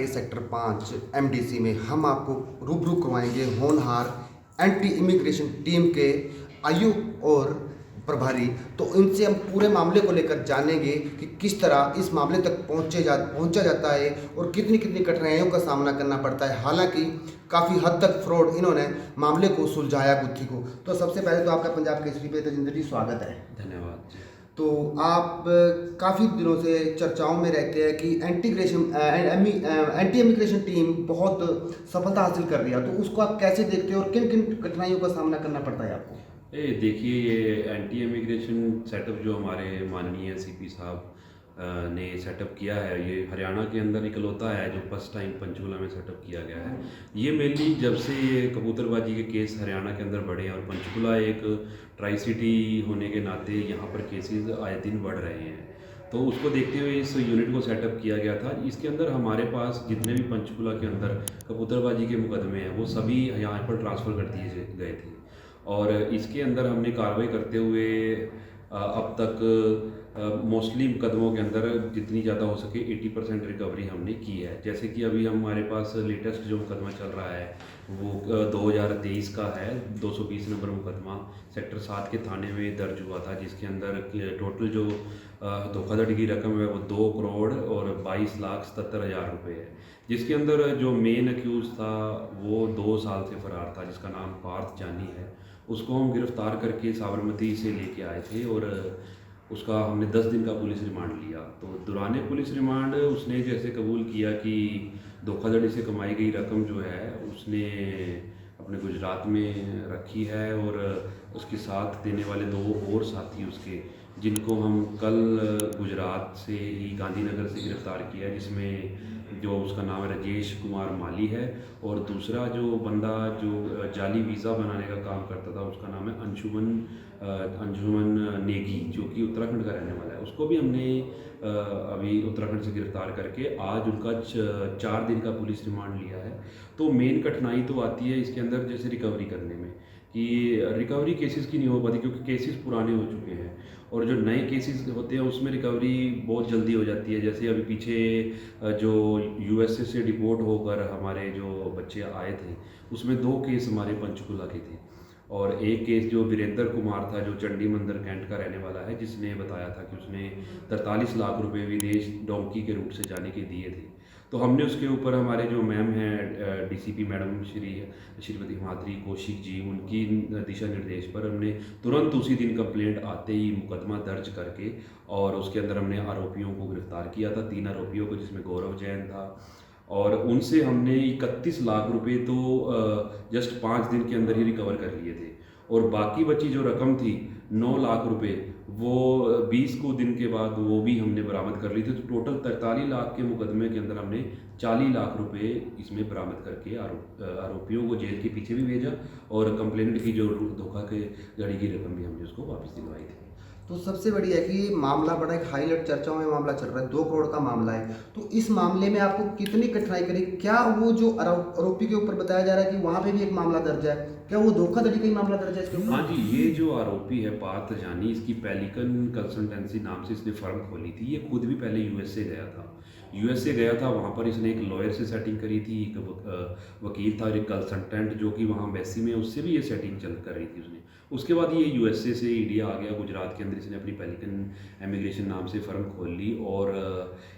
के sector 5 MDC में हम आपको रूबरू करवाएंगे होनहार एंटी इमिग्रेशन टीम के आयु और प्रभारी। तो इनसे हम पूरे मामले को लेकर जानेंगे कि किस तरह इस मामले तक पहुंचा जाता है और कितनी कितनी कठिनाइयों का सामना करना पड़ता है। हालांकि काफ़ी हद तक फ्रॉड इन्होंने मामले को सुलझाया गुत्थी को। तो सबसे पहले तो आपका पंजाब केसरी पे तजिंदर जी स्वागत है। धन्यवाद। तो आप काफ़ी दिनों से चर्चाओं में रहते हैं कि एंटी इमिग्रेशन टीम बहुत सफलता हासिल कर रही है, तो उसको आप कैसे देखते हो और किन किन कठिनाइयों का सामना करना पड़ता है आपको? देखिए, ये एंटी इमिग्रेशन सेटअप जो हमारे माननीय सीपी साहब ने सेटअप किया है, ये हरियाणा के अंदर इकलौता है जो फर्स्ट टाइम पंचकुला में सेटअप किया गया है। ये मेनली जब से ये कबूतरबाजी के केस हरियाणा के अंदर बढ़े हैं और पंचकुला एक ट्राई सिटी होने के नाते यहाँ पर केसेस आए दिन बढ़ रहे हैं, तो उसको देखते हुए इस यूनिट को सेटअप किया गया था। इसके अंदर हमारे पास जितने भी पंचकुला के अंदर कबूतरबाजी के मुकदमे हैं वो सभी यहाँ पर ट्रांसफ़र कर दिए गए थे और इसके अंदर हमने कार्रवाई करते हुए अब तक मोस्टली मुकदमों के अंदर जितनी ज़्यादा हो सके 80% रिकवरी हमने की है। जैसे कि अभी हमारे पास लेटेस्ट जो मुकदमा चल रहा है वो 2023 का है, 220 नंबर मुकदमा सेक्टर 7 के थाने में दर्ज हुआ था, जिसके अंदर टोटल जो धोखाधड़ी की रकम है वो 2 करोड़ और 22,77,000 रुपये है। जिसके अंदर जो मेन अक्यूज़ था वो 2 साल से फ़रार था, जिसका नाम पार्थ जानी है। उसको हम गिरफ़्तार करके साबरमती से लेके आए थे और उसका हमने 10 दिन का पुलिस रिमांड लिया। तो दौरान पुलिस रिमांड उसने जैसे कबूल किया कि धोखाधड़ी से कमाई गई रकम जो है उसने अपने गुजरात में रखी है और उसके साथ देने वाले 2 और साथी उसके, जिनको हम कल गुजरात से ही गांधीनगर से गिरफ़्तार किया है, जिसमें जो उसका नाम है राजेश कुमार माली है और दूसरा जो बंदा जो जाली वीज़ा बनाने का काम करता था उसका नाम है अंशुमन नेगी, जो कि उत्तराखंड का रहने वाला है। उसको भी हमने अभी उत्तराखंड से गिरफ़्तार करके आज उनका 4 दिन का पुलिस रिमांड लिया है। तो मेन कठिनाई तो आती है इसके अंदर जैसे रिकवरी करने में, कि रिकवरी केसेस की नहीं हो पाती क्योंकि केसेस पुराने हो चुके हैं और जो नए केसेस होते हैं उसमें रिकवरी बहुत जल्दी हो जाती है। जैसे अभी पीछे जो यूएसए से डिपोर्ट होकर हमारे जो बच्चे आए थे उसमें 2 केस हमारे पंचकुला के थे और एक केस जो वीरेंद्र कुमार था जो चंडी मंदिर कैंट का रहने वाला है, जिसने बताया था कि उसने 43 लाख रुपए विदेश डोंकी के रूट से जाने के दिए थे। तो हमने उसके ऊपर हमारे जो मैम हैं डीसीपी मैडम श्रीमती हिमाद्री कौशिक जी, उनकी दिशा निर्देश पर हमने तुरंत उसी दिन कंप्लेंट आते ही मुकदमा दर्ज करके और उसके अंदर हमने आरोपियों को गिरफ्तार किया था, 3 आरोपियों को, जिसमें गौरव जैन था और उनसे हमने 31 लाख रुपए तो जस्ट 5 दिन के अंदर ही रिकवर कर लिए थे और बाकी बची जो रकम थी 9 लाख रुपए वो 20 को दिन के बाद वो भी हमने बरामद कर ली थी। तो टोटल 43 लाख के मुकदमे के अंदर हमने 40 लाख रुपए इसमें बरामद करके आरोपियों को जेल के पीछे भी भेजा और कंप्लेंट की जो धोखा के गाड़ी की रकम भी हमने उसको वापस दिलवाई थी। तो सबसे बड़ी है कि मामला बड़ा एक हाईलाइट चर्चाओं में मामला चल रहा है, 2 करोड़ का मामला है। तो इस मामले में आपको कितनी कठिनाई करी? क्या वो जो आरोपी के ऊपर बताया जा रहा है कि वहाँ पे भी एक मामला दर्ज है, क्या वो धोखाधड़ी का ही मामला दर्ज है इसके ऊपर? हाँ जी, ये जो आरोपी है पार्थ जानी, इसकी पेलिकन कंसल्टेंसी नाम से इसने फर्म खोली थी। ये खुद भी पहले यूएसए गया था, वहाँ पर इसने एक लॉयर से सेटिंग करी थी, एक वकील था, एक कंसल्टेंट जो कि वहाँ एम्बेसी में, उससे भी ये सेटिंग कर रही थी उसने। उसके बाद ये यूएसए से इंडिया आ गया, गुजरात के अंदर इसने अपनी पेलिकन इमिग्रेशन नाम से फ़र्म खोल ली और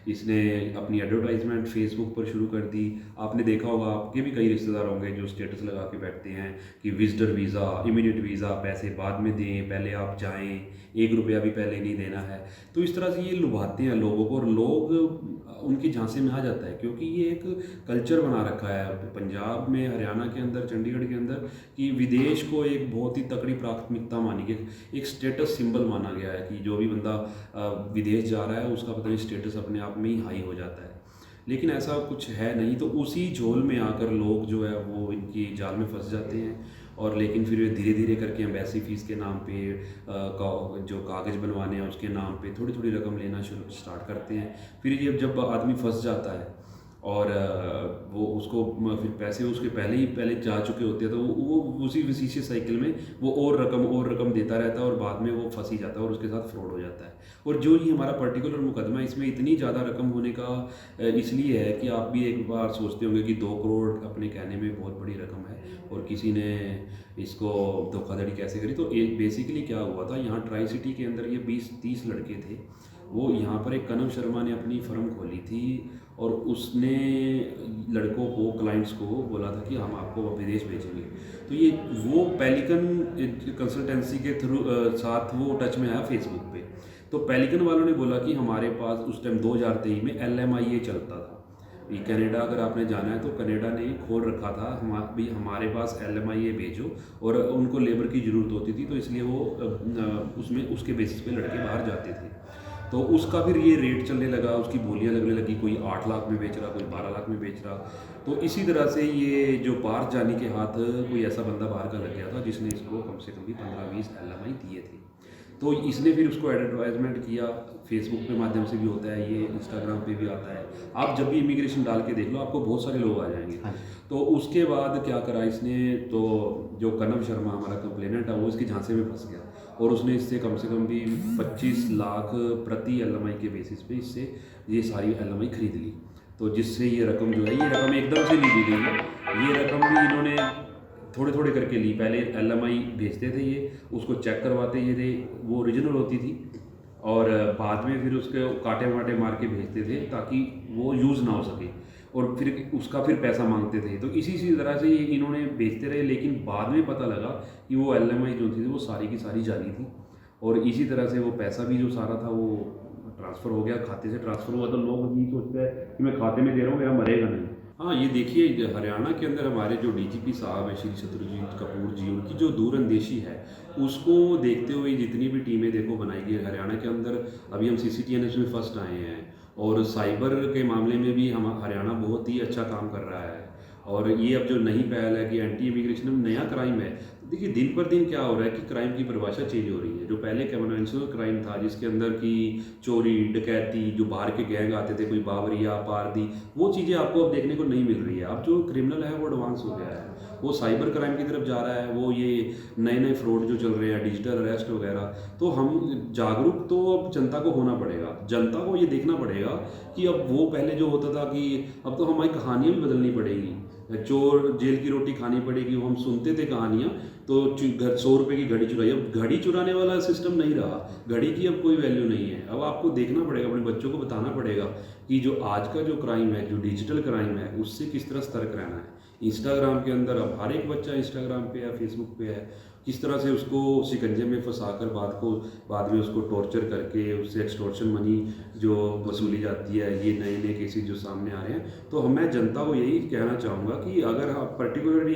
इसने अपनी एडवर्टाइजमेंट फेसबुक पर शुरू कर दी। आपने देखा होगा, आपके भी कई रिश्तेदार होंगे जो स्टेटस लगा के बैठते हैं कि विजिटर वीज़ा, इमीडिएट वीज़ा, पैसे बाद में दें, पहले आप जाएँ, 1 रुपया भी पहले नहीं देना है। तो इस तरह से ये लुभाते हैं लोगों को और लोग उनकी झांसे में आ जाता है, क्योंकि ये एक कल्चर बना रखा है पंजाब में, हरियाणा के अंदर, चंडीगढ़ के अंदर, कि विदेश को एक बहुत ही तकड़ी प्राथमिकता मानी गई, एक स्टेटस सिंबल माना गया है कि जो भी बंदा विदेश जा रहा है उसका पता नहीं स्टेटस अपने आप में ही हाई हो जाता है। लेकिन ऐसा कुछ है नहीं, तो उसी झोल में आकर लोग जो है वो इनकी जाल में फंस जाते हैं और लेकिन फिर धीरे धीरे करके एम्बेसी फ़ीस के नाम पे जो कागज़ बनवाने हैं उसके नाम पे थोड़ी थोड़ी रकम लेना शुरू स्टार्ट करते हैं। फिर ये जब आदमी फंस जाता है और वो उसको फिर पैसे उसके पहले जा चुके होते हैं, तो वो उसी विशिष्ट साइकिल में वो और रकम देता रहता है और बाद में वो फंस ही जाता है और उसके साथ फ्रॉड हो जाता है। और जो ये हमारा पर्टिकुलर मुकदमा है, इसमें इतनी ज़्यादा रकम होने का इसलिए है कि आप भी एक बार सोचते होंगे कि 2 करोड़ अपने कहने में बहुत बड़ी रकम है और किसी ने इसको धोखाधड़ी कैसे करी। तो एक बेसिकली क्या हुआ था, यहाँ ट्राई सिटी के अंदर ये 20-30 लड़के थे। वो यहाँ पर एक कनव शर्मा ने अपनी फर्म खोली थी और उसने लड़कों को, क्लाइंट्स को बोला था कि हम आपको विदेश भेजेंगे। तो ये वो पेलिकन कंसल्टेंसी के थ्रू साथ वो टच में आया फेसबुक पे। तो पेलिकन वालों ने बोला कि हमारे पास उस टाइम 2023 में LMIA चलता था। ये कनाडा अगर आपने जाना है तो कनाडा ने खोल रखा था भी हमारे पास LMIA भेजो, और उनको लेबर की ज़रूरत होती थी तो इसलिए वो उसमें उसके बेसिस पे लड़के बाहर जाते थे। तो उसका फिर ये रेट चलने लगा, उसकी बोलियां लगने लगी, कोई 8 लाख में बेच रहा, कोई 12 लाख में बेच रहा। तो इसी तरह से ये जो बाहर जाने के हाथ कोई ऐसा बंदा बाहर का लग गया था जिसने इसको कम से कम भी 15-20 LMI दिए थे। तो इसने फिर उसको एडवर्टाइजमेंट किया, फेसबुक के माध्यम से भी होता है ये, इंस्टाग्राम पे भी आता है। आप जब भी इमिग्रेशन डाल के देख लो आपको बहुत सारे लोग आ जाएंगे। तो उसके बाद क्या करा इसने, तो जो कनव शर्मा हमारा कंप्लेनेंट है वो इसकी झांसे में फंस गया और उसने इससे कम से कम भी 25 लाख प्रति LMI के बेसिस पे इससे ये सारी LMI खरीद ली। तो जिससे ये रकम जो है, ये रकम एकदम से नहीं दी गई है, ये रकम भी इन्होंने थोड़े थोड़े करके ली। पहले LMI भेजते थे, ये उसको चेक करवाते ये थे, वो ओरिजिनल होती थी, और बाद में फिर उसके कांटे वाटे मार के भेजते थे ताकि वो यूज़ ना हो सके, और फिर उसका फिर पैसा मांगते थे। तो इसी तरह से ये इन्होंने बेचते रहे, लेकिन बाद में पता लगा कि वो LMI जो थी वो सारी की सारी जाली थी, और इसी तरह से वो पैसा भी जो सारा था वो ट्रांसफ़र हो गया, खाते से ट्रांसफ़र हुआ। तो लोग ये सोचते हैं कि मैं खाते में दे रहा हूँ, मेरा मरेगा नहीं। हाँ, ये देखिए हरियाणा के अंदर हमारे जो DGP साहब हैं श्री शत्रुजीत कपूर जी, उनकी जो दूरअंदेशी है उसको देखते हुए जितनी भी टीमें देखो बनाई गई हरियाणा के अंदर। अभी हम CCTNS में फर्स्ट आए हैं, और साइबर के मामले में भी हम हरियाणा बहुत ही अच्छा काम कर रहा है। और ये अब जो नई पहल है कि एंटी इमिग्रेशन में नया क्राइम है, देखिए दिन पर दिन क्या हो रहा है कि क्राइम की परिभाषा चेंज हो रही है। जो पहले कन्वेंशनल क्राइम था जिसके अंदर की चोरी डकैती, जो बाहर के गैंग आते थे, कोई बावरिया पारदी, वो चीज़ें आपको अब देखने को नहीं मिल रही है। अब जो क्रिमिनल है वो एडवांस हो गया है, वो साइबर क्राइम की तरफ जा रहा है, वो ये नए नए फ्रॉड जो चल रहे हैं, डिजिटल अरेस्ट वगैरह। तो हम जागरूक तो अब जनता को होना पड़ेगा, जनता को ये देखना पड़ेगा कि अब वो पहले जो होता था कि अब तो हमारी कहानियाँ भी बदलनी पड़ेगी, चोर जेल की रोटी खानी पड़ेगी। वो हम सुनते थे कहानियाँ, तो 100 रुपये की घड़ी चुराई, अब घड़ी चुराने वाला सिस्टम नहीं रहा, घड़ी की अब कोई वैल्यू नहीं है। अब आपको देखना पड़ेगा, अपने बच्चों को बताना पड़ेगा कि जो आज का जो क्राइम है, जो डिजिटल क्राइम है, उससे किस तरह सतर्क रहना है। इंस्टाग्राम के अंदर अब हर एक बच्चा इंस्टाग्राम पे या फेसबुक पे है, किस तरह से उसको शिकंजे में फंसाकर बाद में उसको टॉर्चर करके उससे एक्सटॉर्शन मनी जो वसूली जाती है, ये नए नए केसेस जो सामने आ रहे हैं। तो मैं जनता को यही कहना चाहूँगा कि अगर आप पर्टिकुलरली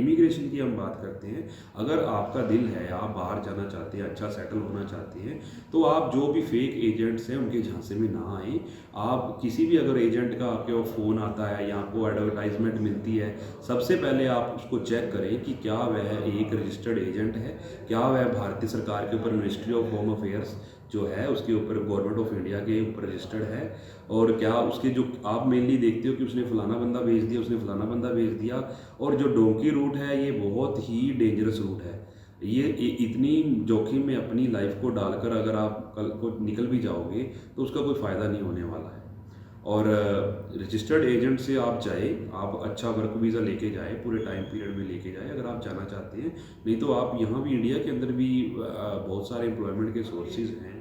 इमिग्रेशन की हम बात करते हैं, अगर आपका दिल है, आप बाहर जाना चाहते हैं, अच्छा सेटल होना चाहते हैं, तो आप जो भी फेक एजेंट्स हैं उनके झांसे में ना आए। आप किसी भी अगर एजेंट का आपके वो फ़ोन आता है या आपको एडवर्टाइजमेंट मिलती है, सबसे पहले आप उसको चेक करें कि क्या वह एक रजिस्टर्ड एजेंट है, क्या वह भारतीय सरकार के ऊपर मिनिस्ट्री ऑफ होम अफेयर्स जो है उसके ऊपर गवर्नमेंट ऑफ इंडिया के ऊपर रजिस्टर्ड है, और क्या उसके जो आप मेनली देखते हो कि उसने फलाना बंदा भेज दिया, उसने फलाना बंदा भेज दिया। और जो डोंकी रूट है ये बहुत ही डेंजरस रूट है, ये इतनी जोखिम में अपनी लाइफ को डालकर अगर आप कल को निकल भी जाओगे तो उसका कोई फ़ायदा नहीं होने वाला है। और रजिस्टर्ड एजेंट से आप जाए, आप अच्छा वर्क वीज़ा लेके जाए, पूरे टाइम पीरियड में लेके जाए अगर आप जाना चाहते हैं। नहीं तो आप यहाँ भी इंडिया के अंदर भी बहुत सारे एम्प्लॉयमेंट के सोर्सेज हैं,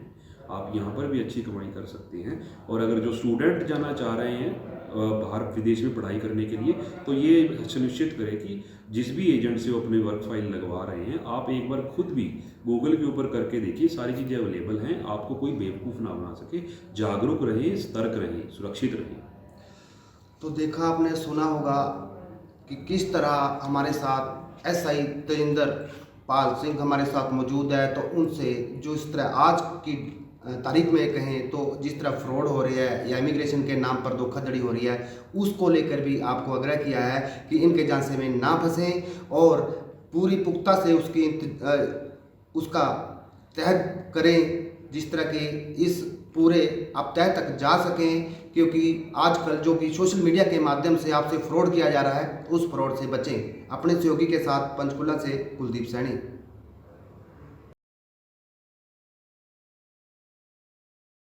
आप यहाँ पर भी अच्छी कमाई कर सकते हैं। और अगर जो स्टूडेंट जाना चाह रहे हैं बाहर विदेश में पढ़ाई करने के लिए, तो ये सुनिश्चित करें कि जिस भी एजेंट से वो अपनी वर्क फाइल लगवा रहे हैं, आप एक बार खुद भी गूगल के ऊपर करके देखिए, सारी चीज़ें अवेलेबल हैं, आपको कोई बेवकूफ़ ना बना सके। जागरूक रहें, सतर्क रहें, सुरक्षित रहें। तो देखा आपने, सुना होगा कि किस तरह हमारे साथ SI तेजिंदर पाल सिंह हमारे साथ मौजूद है। तो उनसे जो इस तरह आज की तारीख में कहें तो जिस तरह फ्रॉड हो रही है या इमिग्रेशन के नाम पर धोखाधड़ी हो रही है, उसको लेकर भी आपको आग्रह किया है कि इनके झांसे में ना फंसें और पूरी पुख्ता से उसका तहत करें। जिस तरह के इस पूरे आप तह तक जा सकें, क्योंकि आजकल जो कि सोशल मीडिया के माध्यम से आपसे फ्रॉड किया जा रहा है, उस फ्रॉड से बचें। अपने सहयोगी के साथ पंचकुला से कुलदीप सैनी।